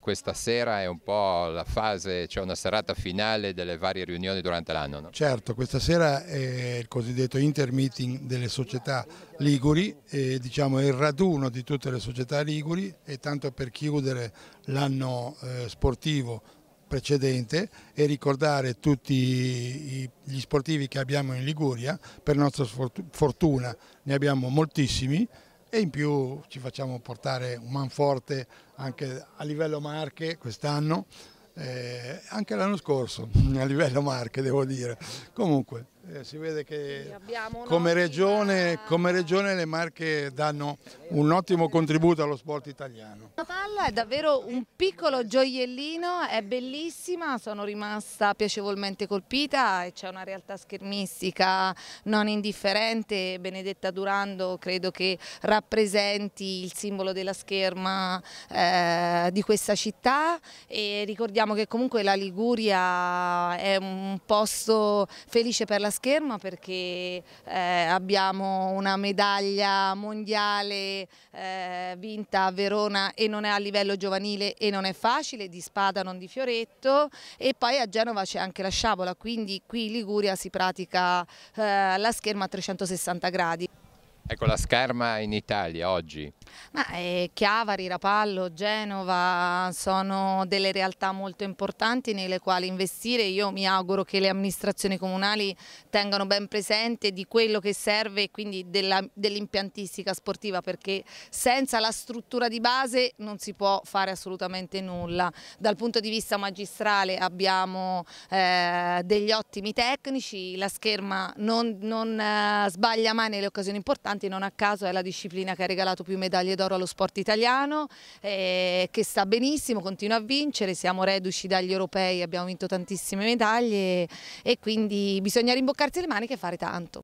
questa sera è un po' la fase, c'è una serata finale delle varie riunioni durante l'anno, no? Certo, questa sera è il cosiddetto intermeeting delle società liguri, diciamo è il raduno di tutte le società liguri, e tanto per chiudere l'anno sportivo precedente e ricordare tutti gli sportivi che abbiamo in Liguria. Per nostra fortuna ne abbiamo moltissimi, e in più ci facciamo portare un manforte anche a livello Marche quest'anno, anche l'anno scorso a livello Marche, devo dire. Comunque si vede che come regione le Marche danno un ottimo contributo allo sport italiano. La palla è davvero un piccolo gioiellino, è bellissima, sono rimasta piacevolmente colpita e c'è una realtà schermistica non indifferente. Benedetta Durando credo che rappresenti il simbolo della scherma di questa città, e ricordiamo che comunque la Liguria è un posto felice per la scherma, perché abbiamo una medaglia mondiale vinta a Verona, e non è a livello giovanile e non è facile, di spada non di fioretto, e poi a Genova c'è anche la sciabola, quindi qui in Liguria si pratica la scherma a 360 gradi. Ecco, la scherma in Italia oggi. Chiavari, Rapallo, Genova sono delle realtà molto importanti nelle quali investire. Io mi auguro che le amministrazioni comunali tengano ben presente di quello che serve, e quindi dell'impiantistica sportiva, perché senza la struttura di base non si può fare assolutamente nulla. Dal punto di vista magistrale abbiamo degli ottimi tecnici, la scherma non sbaglia mai nelle occasioni importanti. Non a caso è la disciplina che ha regalato più medaglie d'oro allo sport italiano, che sta benissimo, continua a vincere, siamo reduci dagli europei, abbiamo vinto tantissime medaglie, e quindi bisogna rimboccarsi le maniche e fare tanto.